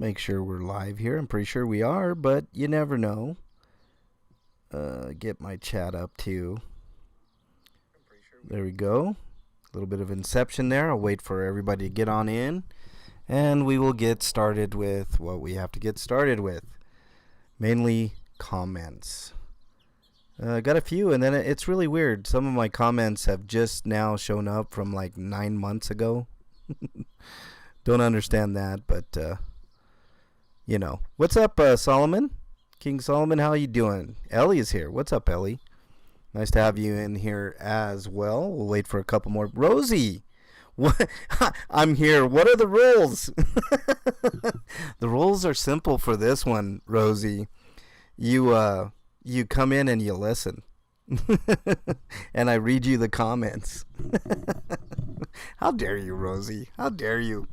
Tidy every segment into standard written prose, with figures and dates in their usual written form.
Make sure we're live here. I'm pretty sure we are, but you never know. Get my chat up too. There we go. A little bit of inception there. I'll wait for everybody to get on in, and we will get started with what we have to get started with. Mainly comments. Got a few, and then it's really weird. Some of my comments have just now shown up from like 9 months ago. Don't understand that, but you know. What's up, Solomon? King Solomon, how you doing? Ellie is here. What's up, Ellie? Nice to have you in here as well. We'll wait for a couple more. Rosie, what? I'm here. What are the rules? The rules are simple for this one, Rosie. You come in and you listen. And I read you the comments. How dare you, Rosie? How dare you?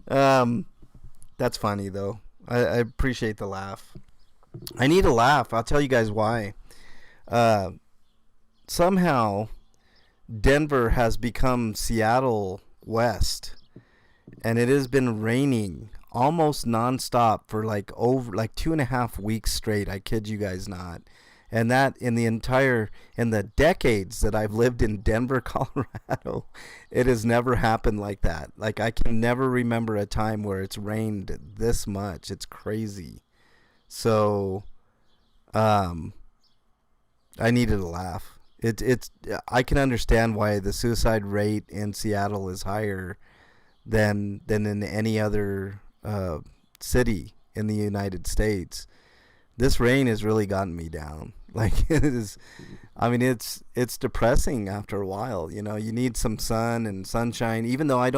That's funny, though. I appreciate the laugh. I need a laugh. I'll tell you guys why. Somehow, Denver has become Seattle West, and it has been raining almost nonstop for like 2.5 weeks straight. I kid you guys not. And that in the decades that I've lived in Denver, Colorado, it has never happened like that. Like, I can never remember a time where it's rained this much. It's crazy. So, I needed a laugh. I can understand why the suicide rate in Seattle is higher than in any other city in the United States. This rain has really gotten me down. Like, it is, I mean, it's depressing after a while. You know, you need some sun and sunshine, even though I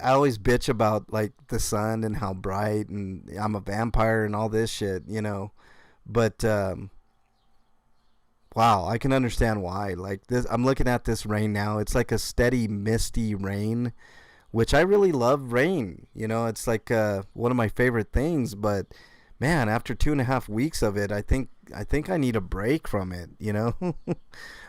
always bitch about like the sun and how bright and I'm a vampire and all this shit, you know. But wow, I can understand why. Like this, I'm looking at this rain now. It's like a steady misty rain, which I really love rain. You know, it's like one of my favorite things, but man, after 2.5 weeks of it, I think I need a break from it, you know.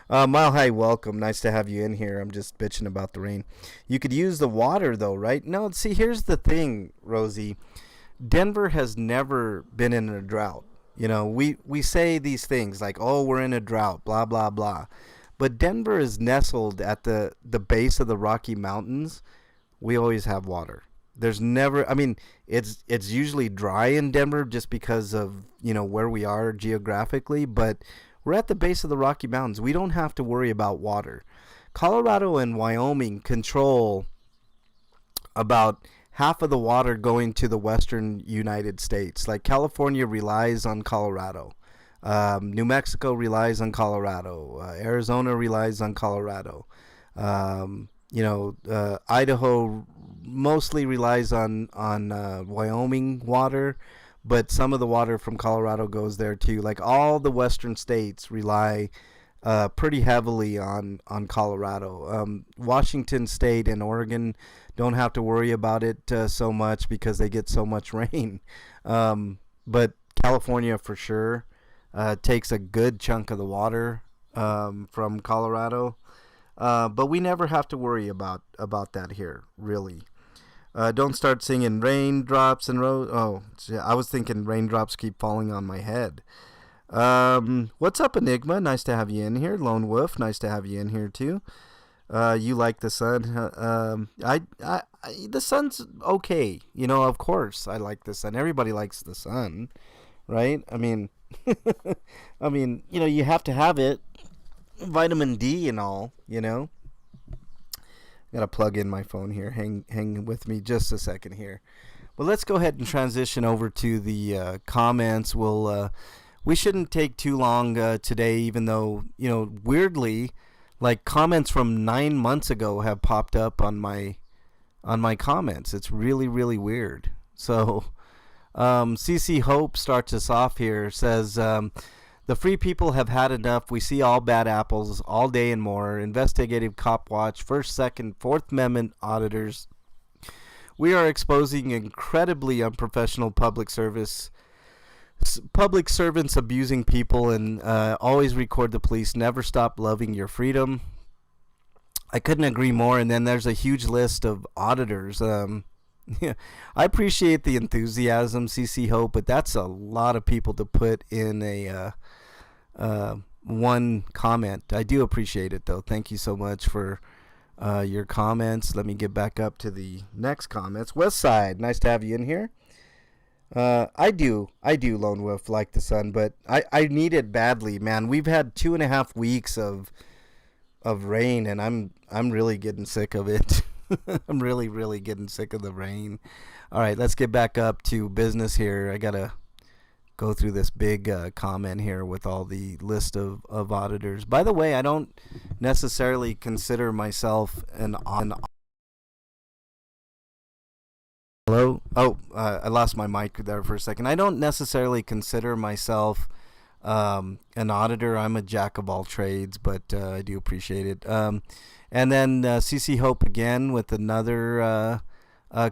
Mile High, welcome. Nice to have you in here. I'm just bitching about the rain. You could use the water, though, right? No, see, here's the thing, Rosie. Denver has never been in a drought. You know, we say these things like, oh, we're in a drought, blah, blah, blah. But Denver is nestled at the base of the Rocky Mountains. We always have water. There's never, I mean, it's usually dry in Denver just because of, you know, where we are geographically, but we're at the base of the Rocky Mountains. We don't have to worry about water. Colorado and Wyoming control about half of the water going to the western United States. Like California relies on Colorado. New Mexico relies on Colorado. Arizona relies on Colorado. You know, Idaho mostly relies on Wyoming water, but some of the water from Colorado goes there too. Like all the western states rely pretty heavily on Colorado. Washington State and Oregon don't have to worry about it so much because they get so much rain. But California for sure takes a good chunk of the water from Colorado. But we never have to worry about that here, really. Don't start singing raindrops and oh, I was thinking raindrops keep falling on my head. What's up, Enigma? Nice to have you in here. Lone Wolf, nice to have you in here too. You like the sun? The sun's okay. You know, of course I like the sun. Everybody likes the sun, right? I mean, you know, you have to have it. Vitamin D and all, you know. Gotta plug in my phone here. Hang with me just a second here. Well, let's go ahead and transition over to the comments. We shouldn't take too long today, even though, you know, weirdly, like comments from 9 months ago have popped up on my comments. It's really, really weird. So, CC Hope starts us off here. Says, the free people have had enough. We see all bad apples all day and more. Investigative cop watch, First, Second, Fourth Amendment auditors. We are exposing incredibly unprofessional public servants abusing people, and always record the police. Never stop loving your freedom. I couldn't agree more. And then there's a huge list of auditors. Yeah, I appreciate the enthusiasm, CC Hope, but that's a lot of people to put in a one comment. I do appreciate it, though. Thank you so much for your comments. Let me get back up to the next comments. Westside, nice to have you in here. I do, Lone Wolf, like the sun, but I need it badly, man. We've had 2.5 weeks of rain, and I'm really getting sick of it. I'm really getting sick of the rain. All right, let's get back up to business here. I gotta go through this big comment here with all the list of auditors. By the way, I don't necessarily consider myself an Hello? Oh, I lost my mic there for a second. I don't necessarily consider myself an auditor. I'm a jack of all trades, but I do appreciate it. And then CC Hope again with another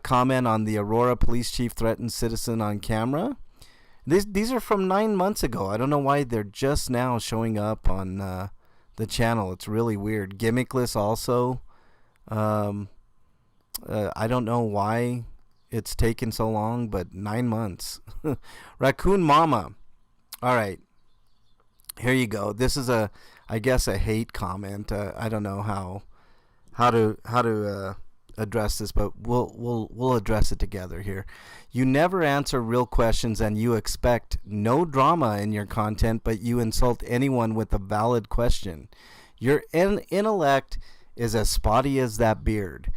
comment on the Aurora police chief threatens citizen on camera. These are from 9 months ago. I don't know why they're just now showing up on the channel. It's really weird. Gimmickless also. I don't know why it's taken so long, but 9 months. Raccoon Mama. All right. Here you go. This is I guess a hate comment. I don't know how to address this, but we'll address it together here. You never answer real questions, and you expect no drama in your content, but you insult anyone with a valid question. Your intellect is as spotty as that beard.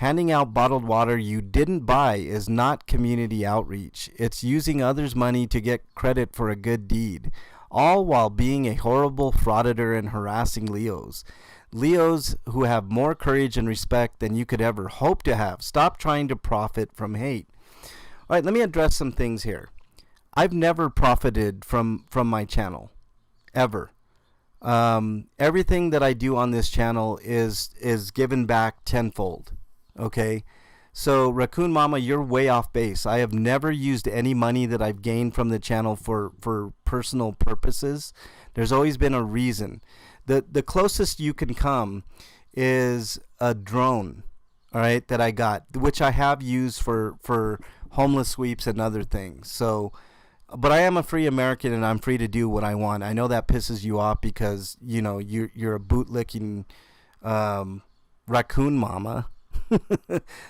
Handing out bottled water you didn't buy is not community outreach. It's using others' money to get credit for a good deed, all while being a horrible frauditor and harassing Leos. Leos who have more courage and respect than you could ever hope to have. Stop trying to profit from hate. All right, let me address some things here. I've never profited from my channel, ever. Everything that I do on this channel is given back tenfold. Okay, so Raccoon Mama, you're way off base. I have never used any money that I've gained from the channel for personal purposes. There's always been a reason. The closest you can come is a drone, all right, that I got, which I have used for homeless sweeps and other things. So, but I am a free American and I'm free to do what I want. I know that pisses you off because, you know, you're a bootlicking raccoon mama.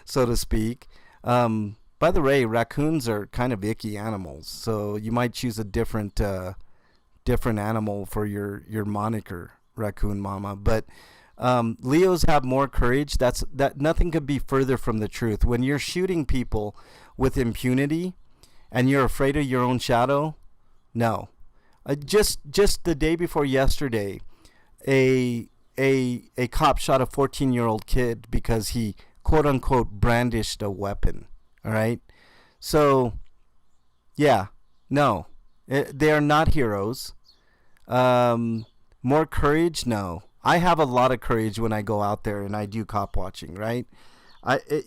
So to speak. By the way, raccoons are kind of icky animals, so you might choose a different animal for your moniker, Raccoon Mama. But Leos have more courage. That nothing could be further from the truth. When you're shooting people with impunity and you're afraid of your own shadow, no. Just the day before yesterday, a cop shot a 14-year-old kid because he quote-unquote brandished a weapon. All right? So, yeah, no. They are not heroes. More courage? No. I have a lot of courage when I go out there and I do cop watching, right?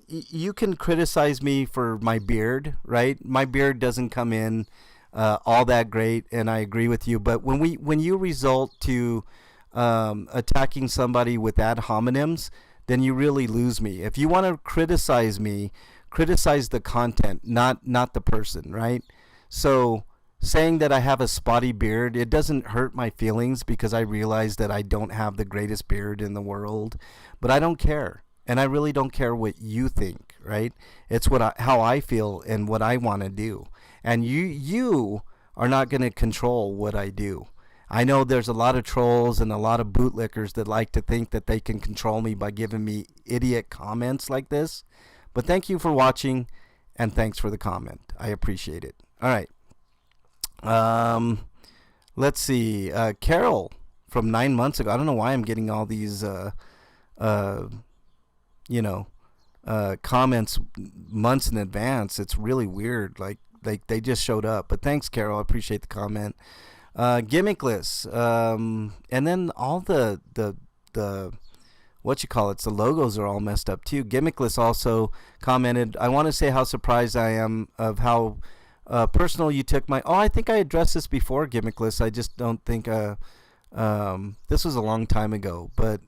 You can criticize me for my beard, right? My beard doesn't come in all that great, and I agree with you. But when you result to attacking somebody with ad hominems, then you really lose me. If you want to criticize me, criticize the content, not the person, right? So saying that I have a spotty beard, it doesn't hurt my feelings because I realize that I don't have the greatest beard in the world, but I don't care. And I really don't care what you think, right? It's how I feel and what I want to do. And you are not going to control what I do. I know there's a lot of trolls and a lot of bootlickers that like to think that they can control me by giving me idiot comments like this. But thank you for watching, and thanks for the comment. I appreciate it. All right. Let's see. Carol from 9 months ago. I don't know why I'm getting all these, comments months in advance. It's really weird. Like they just showed up. But thanks, Carol. I appreciate the comment. Gimmickless, and then all the what you call it, the logos are all messed up too. Gimmickless also commented, I want to say how surprised I am of how personal you took my, I think I addressed this before, Gimmickless. I just don't think this was a long time ago, but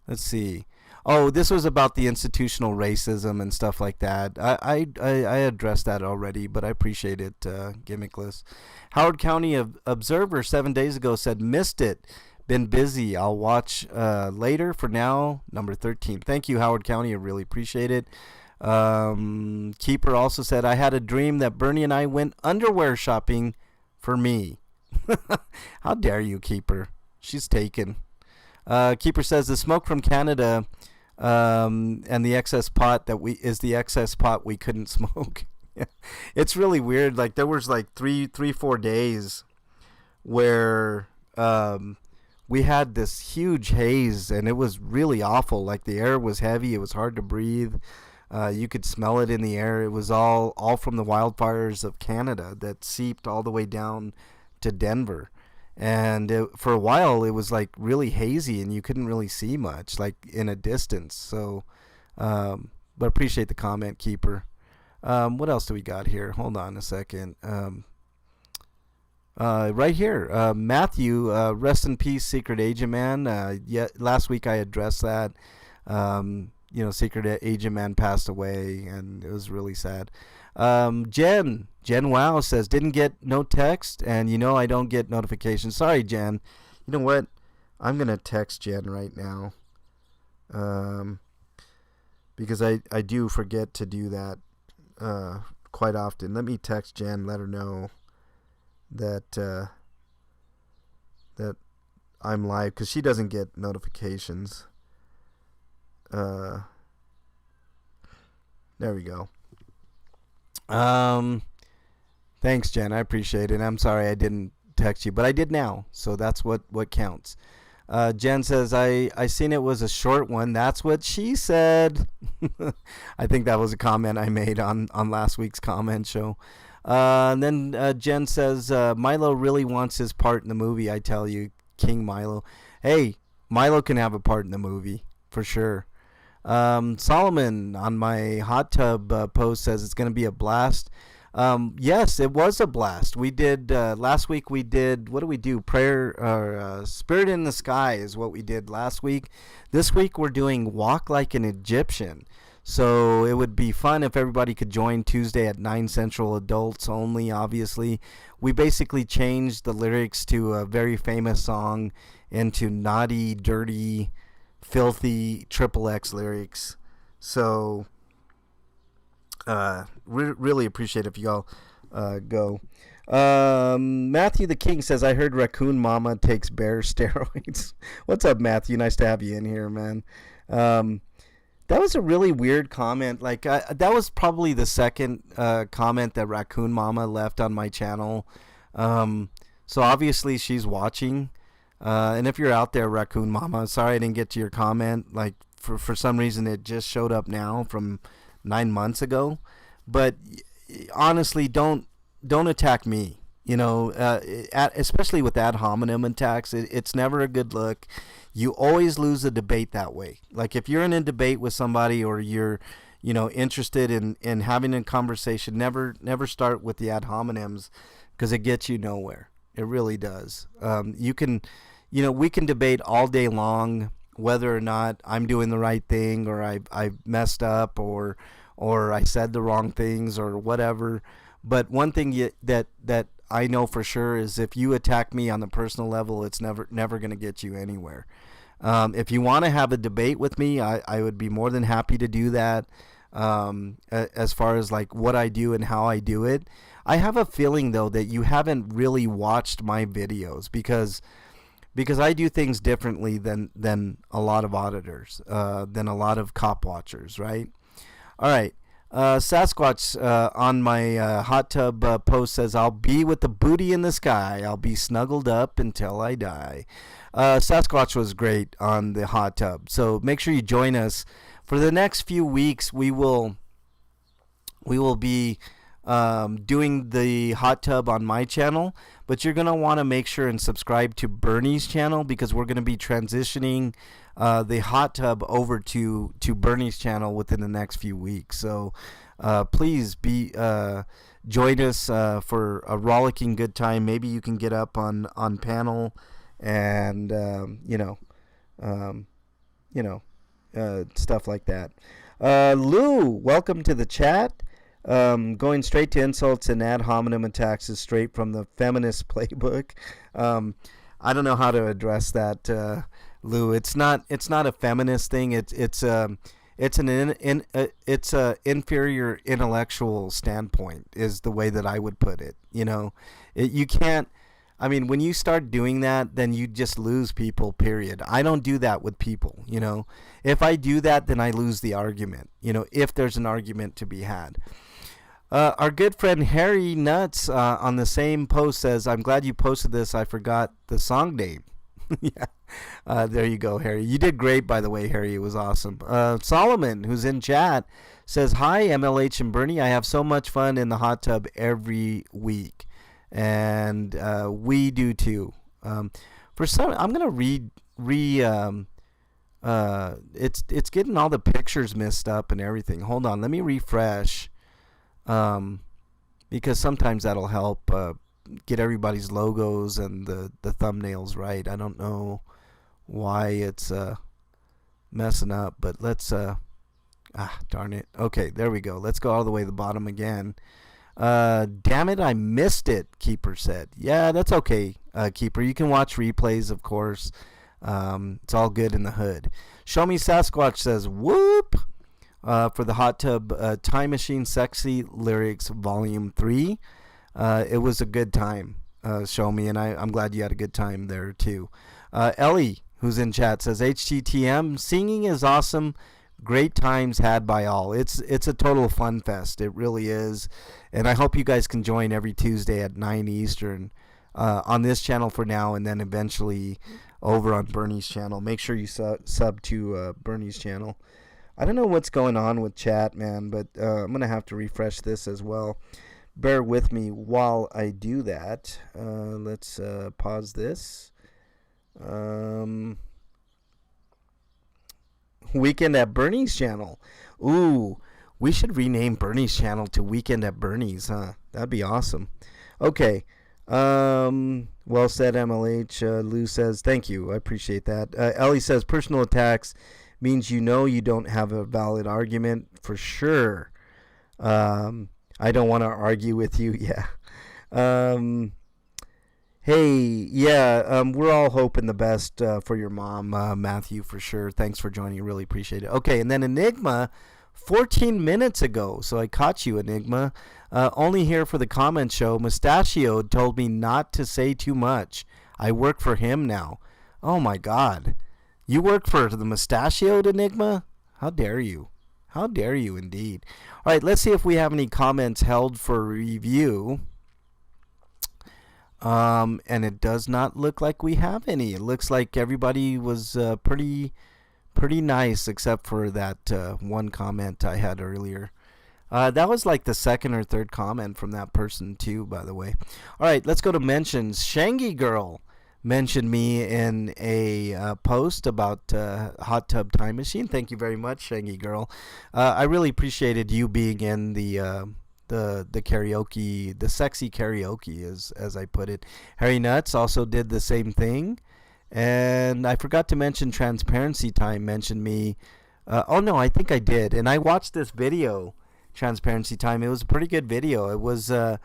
let's see. Oh, this was about the institutional racism and stuff like that. I addressed that already, but I appreciate it, Gimmickless. Howard County Observer 7 days ago said, missed it. Been busy. I'll watch later. For now, number 13. Thank you, Howard County. I really appreciate it. Keeper also said, I had a dream that Bernie and I went underwear shopping for me. How dare you, Keeper? She's taken. Keeper says, the smoke from Canada and the excess pot is the excess pot we couldn't smoke. It's really weird. Like, there was like 4 days where we had this huge haze, and it was really awful. Like, the air was heavy. It was hard to breathe. You could smell it in the air. It was all from the wildfires of Canada that seeped all the way down to Denver. And for a while, it was like really hazy, and you couldn't really see much, like in a distance. So, but appreciate the comment, Keeper. What else do we got here? Hold on a second. Right here, Matthew, rest in peace, Secret Agent Man. Last week I addressed that. Secret Agent Man passed away, and it was really sad. Jen Wow says, didn't get no text, and I don't get notifications. Sorry, Jen. You know what? I'm going to text Jen right now. Because I do forget to do that quite often. Let me text Jen, let her know that I'm live, because she doesn't get notifications. There we go. Thanks, Jen. I appreciate it. I'm sorry I didn't text you, but I did now, so that's what counts. Jen says, I seen it was a short one. That's what she said. I think that was a comment I made on last week's comment show. And then Jen says, Milo really wants his part in the movie, I tell you, King Milo. Hey, Milo can have a part in the movie, for sure. Solomon on my hot tub post says it's going to be a blast. Yes, it was a blast. We did last week. What do we do? Prayer or Spirit in the Sky is what we did last week. This week we're doing Walk Like an Egyptian. So it would be fun if everybody could join Tuesday at 9 Central, adults only, obviously. We basically changed the lyrics to a very famous song into naughty, dirty, filthy XXX lyrics. So really appreciate if y'all go. Matthew the King says, I heard Raccoon Mama takes bear steroids. What's up, Matthew? Nice to have you in here, man. That was a really weird comment. Like, that was probably the second comment that Raccoon Mama left on my channel. So obviously she's watching. And if you're out there, Raccoon Mama, sorry I didn't get to your comment. Like, for some reason it just showed up now from 9 months ago. But honestly, don't attack me. Especially with ad hominem attacks, it's never a good look. You always lose a debate that way. Like, if you're in a debate with somebody, or you're interested in having a conversation, never start with the ad hominems, because it gets you nowhere. It really does. We can debate all day long whether or not I'm doing the right thing, or I messed up, or I said the wrong things, or whatever. But one thing that I know for sure is, if you attack me on the personal level, it's never going to get you anywhere. If you want to have a debate with me, I would be more than happy to do that. As far as like what I do and how I do it, I have a feeling though that you haven't really watched my videos, because I do things differently than a lot of auditors, than a lot of cop watchers, right? All right. Sasquatch on my hot tub post says, I'll be with the booty in the sky. I'll be snuggled up until I die. Sasquatch was great on the hot tub. So make sure you join us. For the next few weeks, we will be doing the hot tub on my channel, but you're going to want to make sure and subscribe to Bernie's channel, because we're going to be transitioning the hot tub over to Bernie's channel within the next few weeks. So please join us for a rollicking good time. Maybe you can get up on panel, and stuff like that. Lou, welcome to the chat. Going straight to insults and ad hominem attacks is straight from the feminist playbook. I don't know how to address that, Lou. It's not a feminist thing. It's an inferior intellectual standpoint is the way that I would put it. You can't. I mean, when you start doing that, then you just lose people, period. I don't do that with people, If I do that, then I lose the argument, if there's an argument to be had. Our good friend Harry Nuts on the same post says, I'm glad you posted this. I forgot the song name. Yeah. There you go, Harry. You did great, by the way, Harry. It was awesome. Solomon, who's in chat, says, hi, MLH and Bernie. I have so much fun in the hot tub every week. And we do too. For some, I'm gonna it's getting all the pictures messed up and everything. Hold on, let me refresh. Because sometimes that'll help get everybody's logos and the thumbnails right. I don't know why it's messing up, but let's darn it. Okay, there we go. Let's go all the way to the bottom again. Damn it, I missed it, Keeper said. Yeah, that's okay, Keeper. You can watch replays, of course. It's all good in the hood. Show Me Sasquatch says, whoop, for the Hot Tub Time Machine Sexy Lyrics Volume 3. It was a good time, Show Me, and I'm glad you had a good time there, too. Ellie, who's in chat, says, HTTM, singing is awesome. Great times had by all. It's a total fun fest. It really is. And I hope you guys can join every Tuesday at 9 Eastern on this channel for now, and then eventually over on Bernie's channel. Make sure you sub to Bernie's channel. I don't know what's going on with chat, man, but I'm going to have to refresh this as well. Bear with me while I do that. Let's pause this. Weekend at Bernie's channel. Ooh, we should rename Bernie's channel to Weekend at Bernie's, huh? That'd be awesome. Okay. Well said, MLH. Lou says, thank you. I appreciate that. Ellie says, personal attacks means you don't have a valid argument. For sure. I don't want to argue with you. Yeah. Hey, yeah, we're all hoping the best for your mom, Matthew, for sure. Thanks for joining. Really appreciate it. Okay, and then Enigma, 14 minutes ago. So I caught you, Enigma. Only here for the comment show. Mustachio told me not to say too much. I work for him now. Oh, my God. You work for the Mustachioed, Enigma? How dare you? How dare you, indeed. All right, let's see if we have any comments held for review. And it does not look like we have any. It looks like everybody was pretty nice, except for that one comment I had earlier. That was like the second or third comment from that person too, by the way. All right, let's go to mentions. Shangy Girl mentioned me in a post about Hot Tub Time Machine. Thank you very much, Shangy Girl. I really appreciated you being in the karaoke, the sexy karaoke, as I put it. Harry Nuts also did the same thing. And I forgot to mention Transparency Time mentioned me. Oh, no, I think I did. And I watched this video, Transparency Time. It was a pretty good video. It was a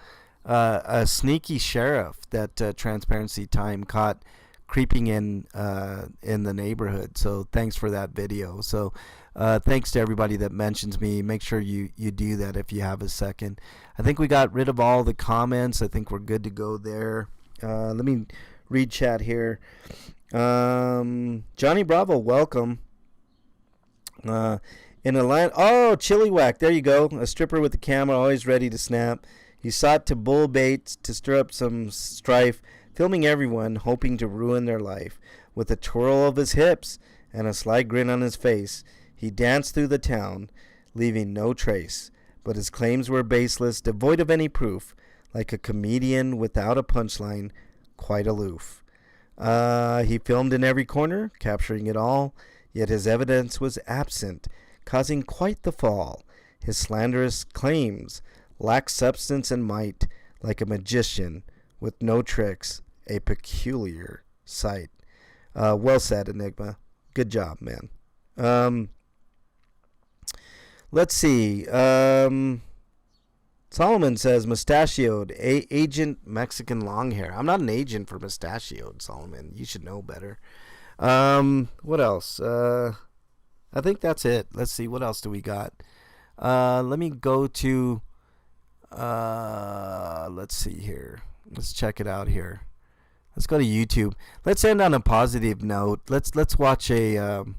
sneaky sheriff that Transparency Time caught creeping in the neighborhood. So thanks for that video. So thanks to everybody that mentions me. Make sure you do that if you have a second. I think we got rid of all the comments. I think we're good to go there. Let me read chat here. Johnny Bravo, welcome. In a line, oh, Chili Whack, there you go. A stripper with the camera, always ready to snap. He sought to bull bait to stir up some strife, filming everyone, hoping to ruin their life. With a twirl of his hips and a sly grin on his face, he danced through the town, leaving no trace. But his claims were baseless, devoid of any proof, like a comedian without a punchline, quite aloof. He filmed in every corner, capturing it all, yet his evidence was absent, causing quite the fall. His slanderous claims lacked substance and might, like a magician with no tricks, a peculiar sight. Well said, Enigma. Good job, man. Let's see. Solomon says mustachioed, agent Mexican long hair. I'm not an agent for mustachioed, Solomon. You should know better. What else? I think that's it. Let's see. What else do we got? Let me go to. Let's see here. Let's check it out here. Let's go to YouTube. Let's end on a positive note. Let's watch a.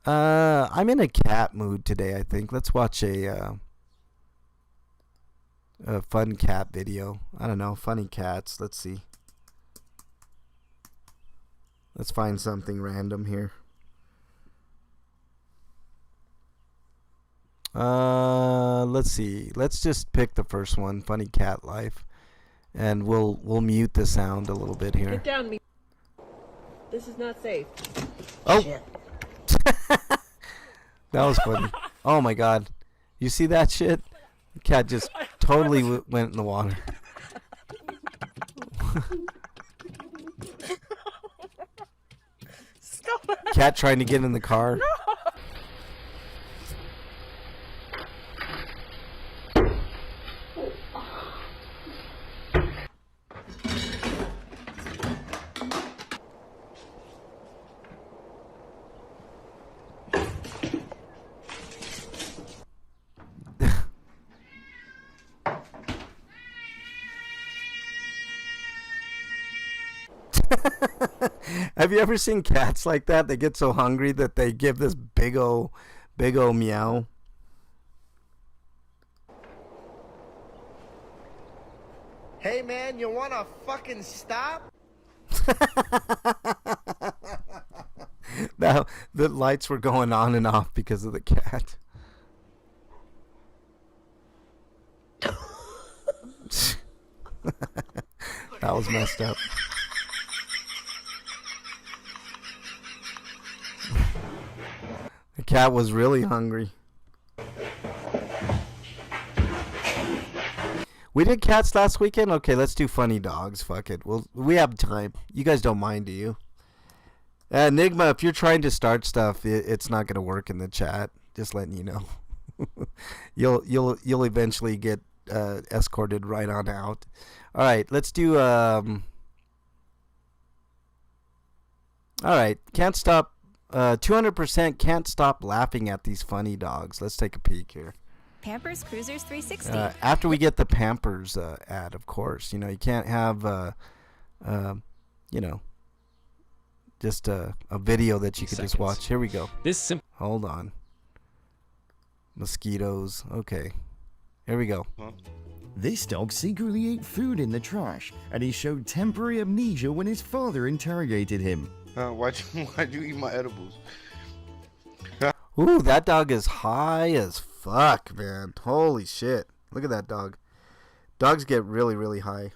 I'm in a cat mood today, I think. Let's watch a fun cat video. I don't know, funny cats. Let's see. Let's find something random here. Let's see. Let's just pick the first one, funny cat life, and we'll mute the sound a little bit here. Get down, me. This is not safe. Oh. Shit. That was funny. Oh my god. You see that shit? The cat just totally went in the water. Cat trying to get in the car. No. Have you ever seen cats like that? They get so hungry that they give this big ol' meow. Hey man, you wanna fucking stop? Now the lights were going on and off because of the cat. That was messed up. The cat was really hungry. We did cats last weekend? Okay, let's do funny dogs. Fuck it. We have time. You guys don't mind, do you? Enigma, if you're trying to start stuff, it's not going to work in the chat. Just letting you know. You'll eventually get escorted right on out. All right, let's do all right, can't stop 200% can't stop laughing at these funny dogs. Let's take a peek here. Pampers Cruisers 360. After we get the Pampers ad, of course. You know, you can't have you know, just a video that you could just watch. Here we go. Hold on. Mosquitoes. Okay. Here we go. This dog secretly ate food in the trash, and he showed temporary amnesia when his father interrogated him. Why'd you eat my edibles? Ooh, that dog is high as fuck, man. Holy shit. Look at that dog. Dogs get really, really high.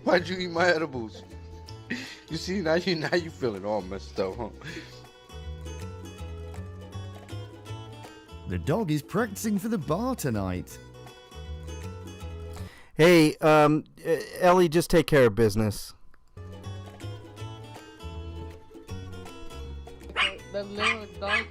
Why'd you eat my edibles? You see, now you feeling all messed up, huh? The dog is practicing for the bar tonight. Hey, Ellie, just take care of business. The little dog.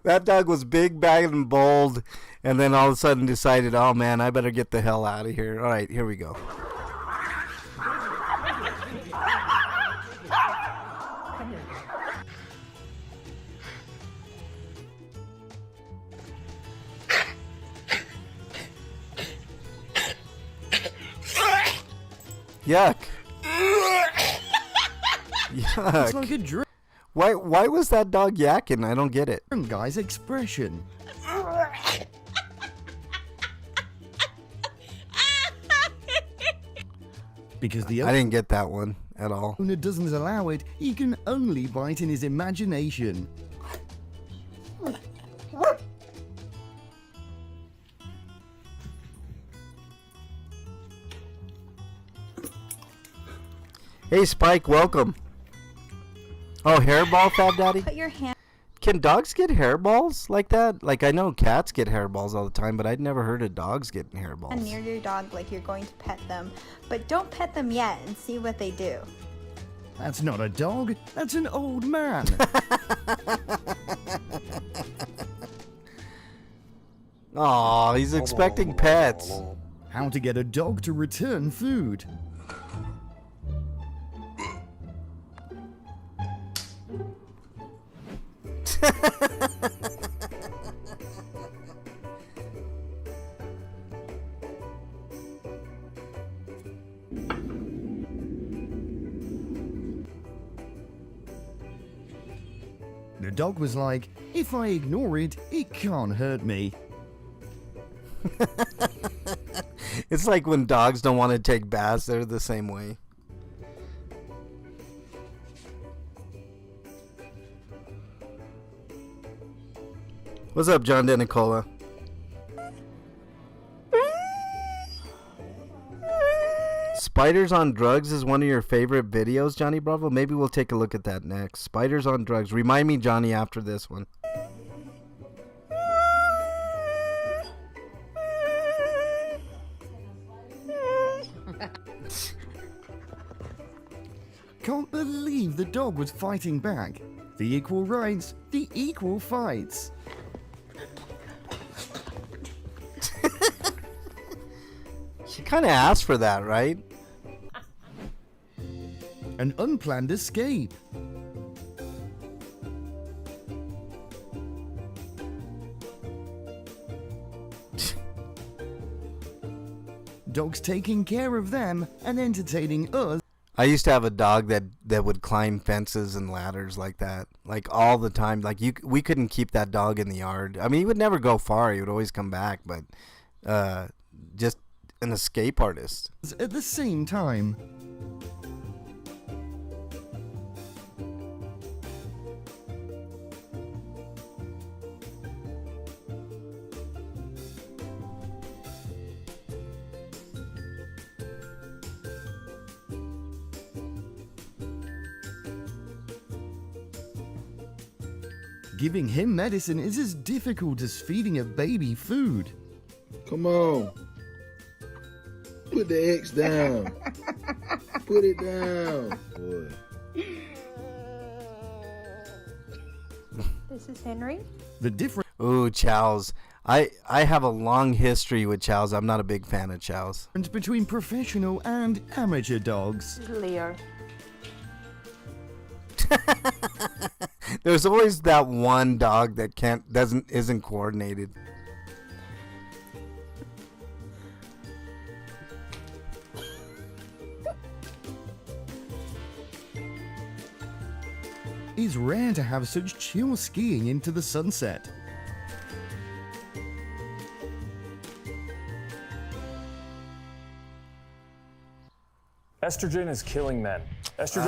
That dog was big, bad, and bold, and then all of a sudden decided, oh man, I better get the hell out of here. All right, here we go. Yuck. Yuck. It's like a drunk Why was that dog yakking? I don't get it. guy's expression. Because the I didn't get that one at all. owner doesn't allow it, he can only bite in his imagination. Hey, Spike, welcome. Oh, hairball, Fat Daddy? Put your hand Can dogs get hairballs like that? Like, I know cats get hairballs all the time, but I'd never heard of dogs getting hairballs. near your dog like you're going to pet them, but don't pet them yet and see what they do. That's not a dog, that's an old man. Aw, he's expecting pets. How to get a dog to return food. The dog was like, if I ignore it, it can't hurt me. It's like when dogs don't want to take baths, they're the same way. What's up, John DeNicola? Spiders on Drugs is one of your favorite videos, Johnny Bravo? Maybe we'll take a look at that next. Spiders on Drugs. Remind me, Johnny, after this one. Can't believe the dog was fighting back. The equal rights, the equal fights. She kind of asked for that, right? An unplanned escape. Dogs taking care of them and entertaining us. I used to have a dog that would climb fences and ladders like that, like all the time. Like we couldn't keep that dog in the yard. I mean, he would never go far. He would always come back, but just an escape artist. At the same time. Giving him medicine is as difficult as feeding a baby food. Come on. Put the X down. Put it down. Boy. This is Henry. The difference Ooh, chows. I have a long history with chows. I'm not a big fan of chows. between professional and amateur dogs. Leo. There's always that one dog that isn't coordinated. It's rare to have such chill skiing into the sunset. Estrogen is killing men. Estrogen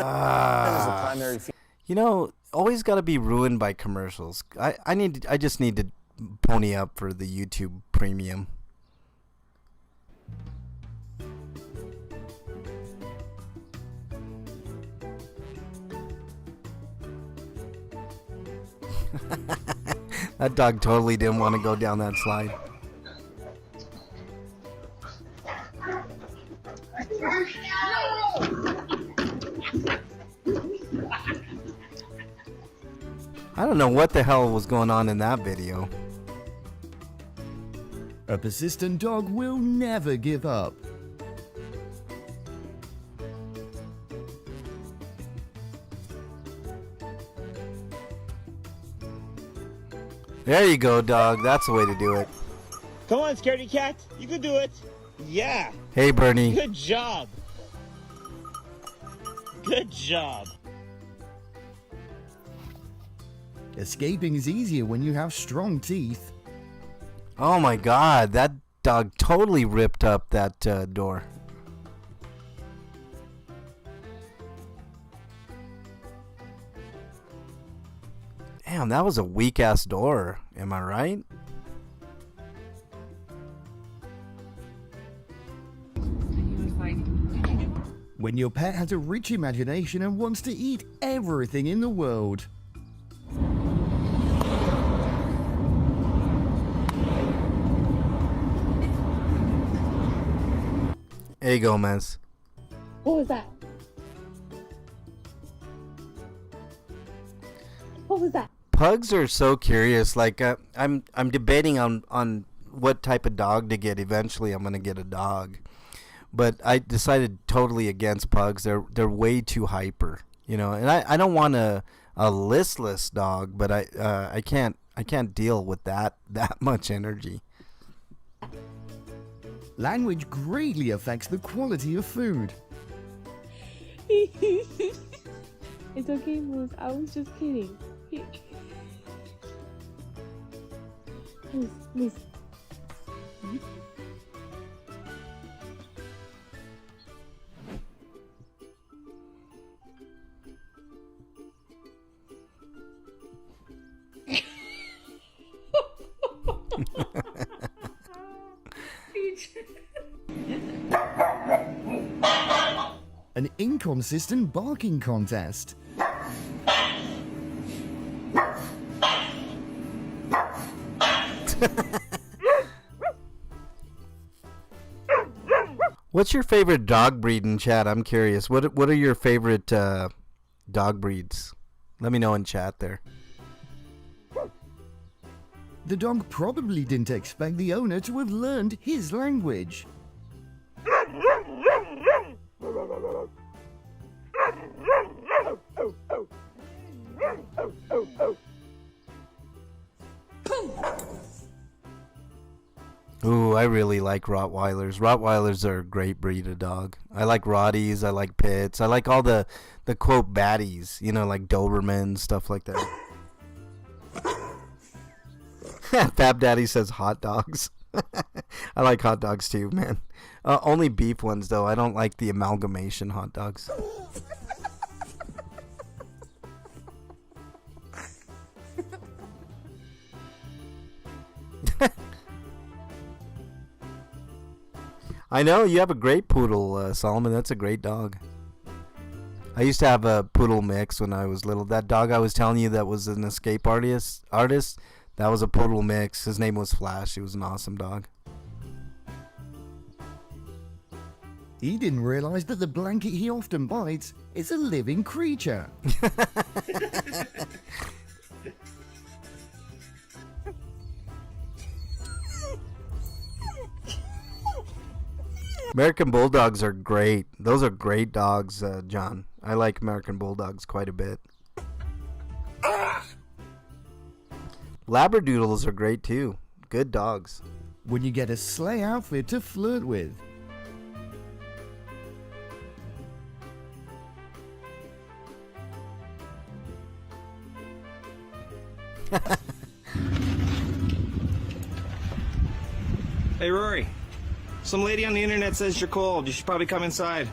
is the primary. You know, always got to be ruined by commercials. I just need to pony up for the YouTube Premium. That dog totally didn't want to go down that slide. I don't know what the hell was going on in that video. A persistent dog will never give up. There you go, dog. That's the way to do it. Come on, scaredy cat. You can do it. Yeah. Hey, Bernie. Good job. Good job. Escaping is easier when you have strong teeth. Oh my god, that dog totally ripped up that door. Damn, that was a weak ass door. Am I right? When your pet has a rich imagination and wants to eat everything in the world. Hey, Gomez. What was that? What was that? Pugs are so curious. Like I'm debating on what type of dog to get. Eventually, I'm gonna get a dog, but I decided totally against pugs. They're way too hyper, you know. And I don't want a listless dog, but I can't deal with that much energy. Language greatly affects the quality of food. It's okay, Moose. I was just kidding. Moose. An inconsistent barking contest. What's your favorite dog breed in chat? I'm curious. What are your favorite dog breeds? Let me know in chat there. The dog probably didn't expect the owner to have learned his language. Ooh, I really like Rottweilers. Rottweilers are a great breed of dog. I like Rotties. I like Pits. I like all the quote baddies, you know, like Dobermans, stuff like that. Fab Daddy says hot dogs. I like hot dogs too, man. Only beef ones, though. I don't like the amalgamation hot dogs. I know, you have a great poodle, Solomon. That's a great dog. I used to have a poodle mix when I was little. That dog I was telling you that was an escape artist, that was a poodle mix. His name was Flash. He was an awesome dog. He didn't realize that the blanket he often bites is a living creature. American Bulldogs are great. Those are great dogs, John. I like American Bulldogs quite a bit. Labradoodles are great too. Good dogs. When you get a sleigh outfit to flirt with. Hey, Rory. Some lady on the internet says you're cold. You should probably come inside.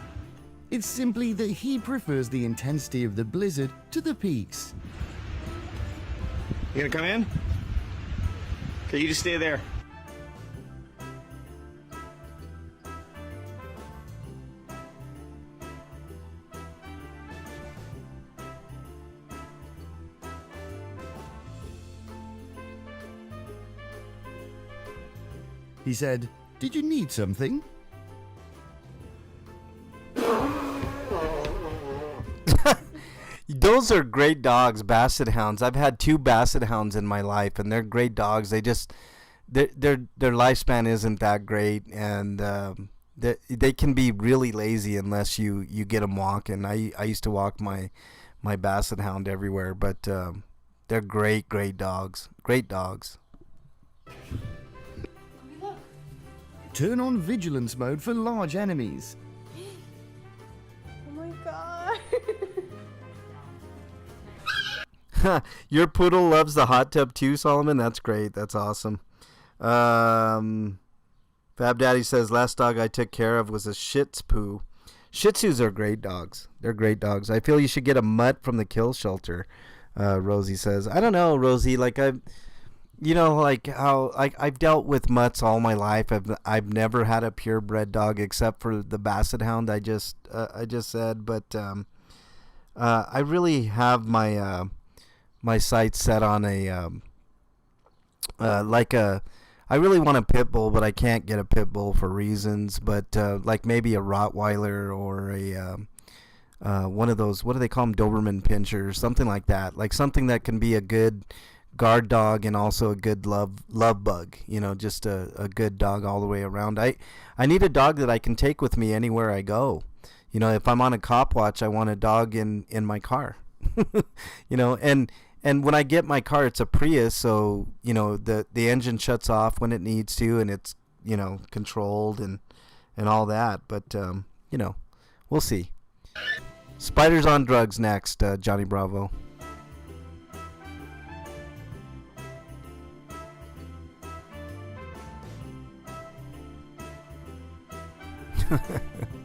It's simply that he prefers the intensity of the blizzard to the peaks. You gonna come in? Okay, you just stay there. He said, "Did you need something?" Those are great dogs, Basset Hounds. I've had 2 Basset Hounds in my life, and they're great dogs. They just their lifespan isn't that great, and they can be really lazy unless you get them walking. I used to walk my Basset Hound everywhere, but they're great dogs. Great dogs. Turn on vigilance mode for large enemies. Oh my god. Your poodle loves the hot tub too, Solomon? That's great. That's awesome. Fab Daddy says, last dog I took care of was a Shih Tzu. Shih Tzus are great dogs. They're great dogs. I feel you should get a mutt from the kill shelter, Rosie says. I don't know, Rosie. Like, you know, like how I've dealt with mutts all my life. I've never had a purebred dog except for the Basset Hound I just said, but I really have my my sights set on a like a. I really want a pit bull, but I can't get a pit bull for reasons. But like maybe a Rottweiler or a one of those, what do they call them, Doberman pinchers, something like that. Like something that can be a good guard dog and also a good love bug. You know, just a good dog all the way around. I need a dog that I can take with me anywhere I go. You know, if I'm on a cop watch, I want a dog in my car. You know, and when I get my car, it's a Prius, so, you know, the engine shuts off when it needs to, and it's, you know, controlled and all that. But, you know, we'll see. Spiders on Drugs next, Johnny Bravo.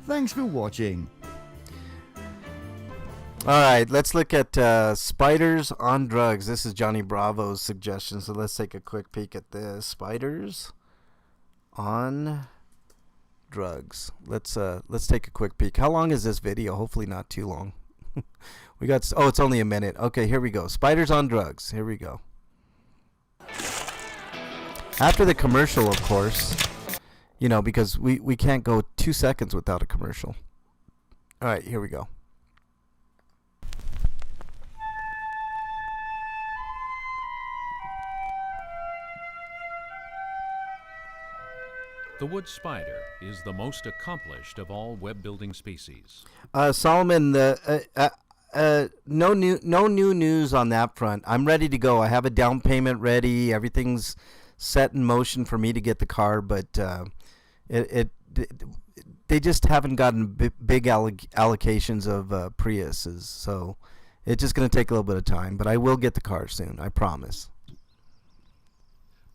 Thanks for watching. All right, let's look at Spiders on Drugs. This is Johnny Bravo's suggestion, so let's take a quick peek at this. Spiders on Drugs. Let's take a quick peek. How long is this video? Hopefully not too long. We got, oh, it's only a minute. Okay, here we go. Spiders on Drugs. Here we go. After the commercial, of course, you know, because we can't go 2 seconds without a commercial. All right, here we go. The wood spider is the most accomplished of all web-building species. Solomon, no new news on that front. I'm ready to go. I have a down payment ready. Everything's set in motion for me to get the car, but they just haven't gotten big allocations of Priuses, so it's just going to take a little bit of time. But I will get the car soon. I promise.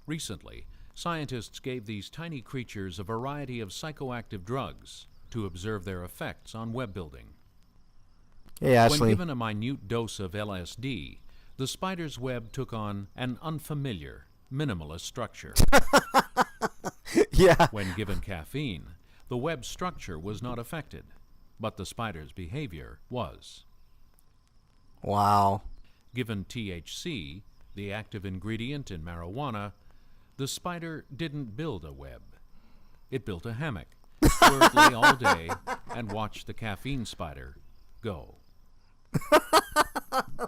Recently, scientists gave these tiny creatures a variety of psychoactive drugs to observe their effects on web building. Hey, Ashley. When given a minute dose of LSD, the spider's web took on an unfamiliar, minimalist structure. Yeah. When given caffeine, the web structure was not affected, but the spider's behavior was. Wow. Given THC, the active ingredient in marijuana, the spider didn't build a web. It built a hammock, where it lay all day and watched the caffeine spider go.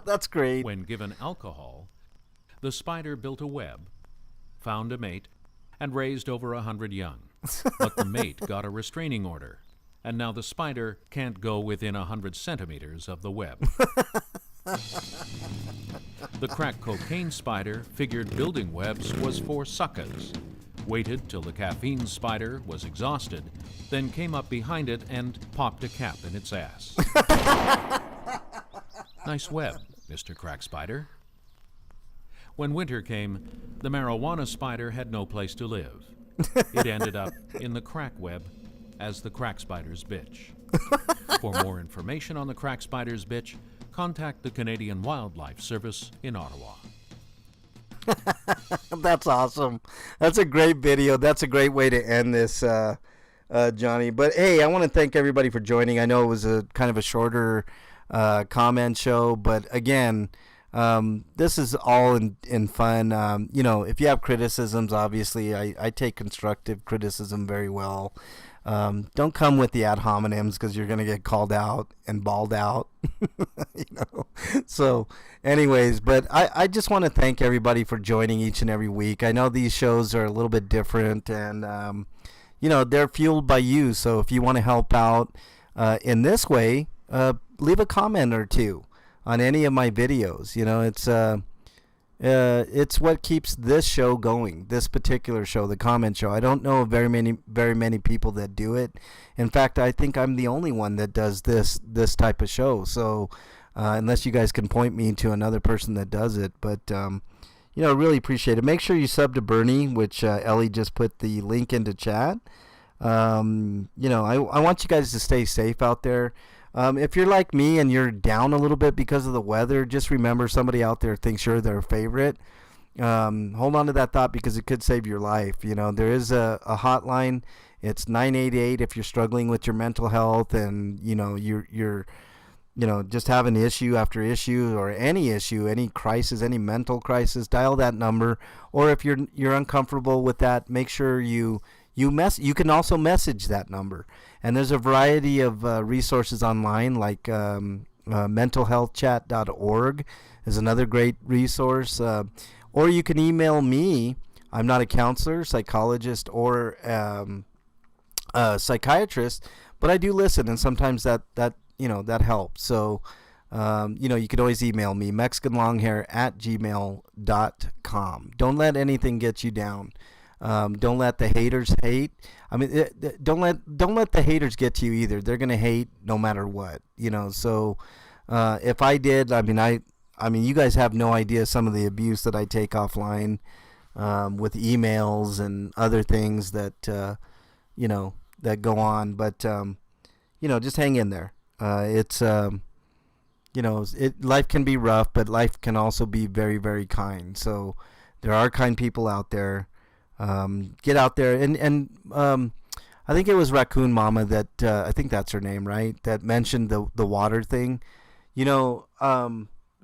That's great. When given alcohol, the spider built a web, found a mate, and raised over 100 young. But the mate got a restraining order, and now the spider can't go within 100 centimeters of the web. The crack cocaine spider figured building webs was for suckers, waited till the caffeine spider was exhausted, then came up behind it and popped a cap in its ass. Nice web, Mr. Crack Spider. When winter came, the marijuana spider had no place to live. It ended up in the crack web as the crack spider's bitch. For more information on the crack spider's bitch, contact the Canadian Wildlife Service in Ottawa. That's awesome. That's a great video. That's a great way to end this, Johnny. But hey, I want to thank everybody for joining. I know it was a kind of a shorter comment show, but again, this is all in fun. You know, if you have criticisms, obviously, I take constructive criticism very well. Don't come with the ad hominems because you're going to get called out and bawled out. You know. So anyways, but I just want to thank everybody for joining each and every week. I know these shows are a little bit different, and you know, they're fueled by you. So if you want to help out in this way, leave a comment or two on any of my videos. You know, it's what keeps this show going, this particular show, the comment show. I don't know of very many people that do it. In fact, I think I'm the only one that does this type of show. So unless you guys can point me to another person that does it, but you know, really appreciate it. Make sure you sub to Bernie, which Ellie just put the link into chat. You know, I want you guys to stay safe out there. If you're like me and you're down a little bit because of the weather, just remember somebody out there thinks you're their favorite. hold on to that thought because it could save your life. You know, there is a hotline. It's 988 if you're struggling with your mental health and, you know, you're just having issue after issue or any issue, any crisis, any mental crisis, dial that number. Or if you're uncomfortable with that, make sure you can also message that number. And there's a variety of resources online, like mentalhealthchat.org is another great resource. Or you can email me. I'm not a counselor, psychologist, or psychiatrist, but I do listen, and sometimes that helps. So, you can always email me, mexicanlonghair@gmail.com. Don't let anything get you down. Don't let the haters hate. I mean, don't let the haters get to you either. They're gonna hate no matter what. So if I did, I mean, you guys have no idea some of the abuse that I take offline with emails and other things that that go on. But just hang in there. Life can be rough, but life can also be very, very kind. So there are kind people out there. Get out there, and I think it was Raccoon Mama that I think that's her name, right? That mentioned the water thing.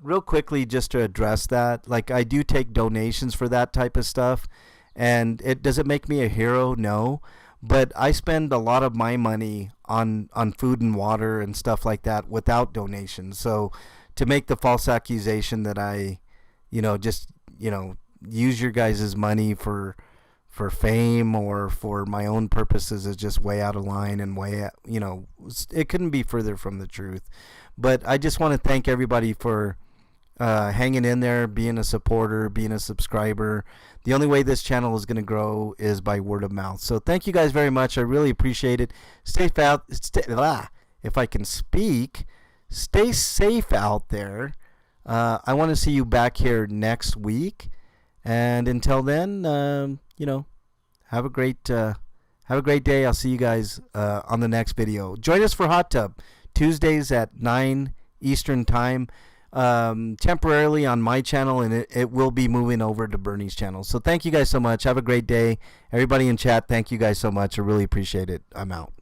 Real quickly, just to address that, like, I do take donations for that type of stuff, and does it make me a hero? No, but I spend a lot of my money on food and water and stuff like that without donations. So to make the false accusation that I, use your guys' money for fame or for my own purposes is just way out of line and it couldn't be further from the truth. But I just want to thank everybody for hanging in there, being a supporter, being a subscriber. The only way this channel is going to grow is by word of mouth. So thank you guys very much. I really appreciate it. If I can speak, stay safe out there. I want to see you back here next week. And until then, have a great day. I'll see you guys on the next video. Join us for Hot Tub Tuesdays at 9 Eastern Time. Temporarily on my channel, and it will be moving over to Bernie's channel. So thank you guys so much. Have a great day. Everybody in chat, thank you guys so much. I really appreciate it. I'm out.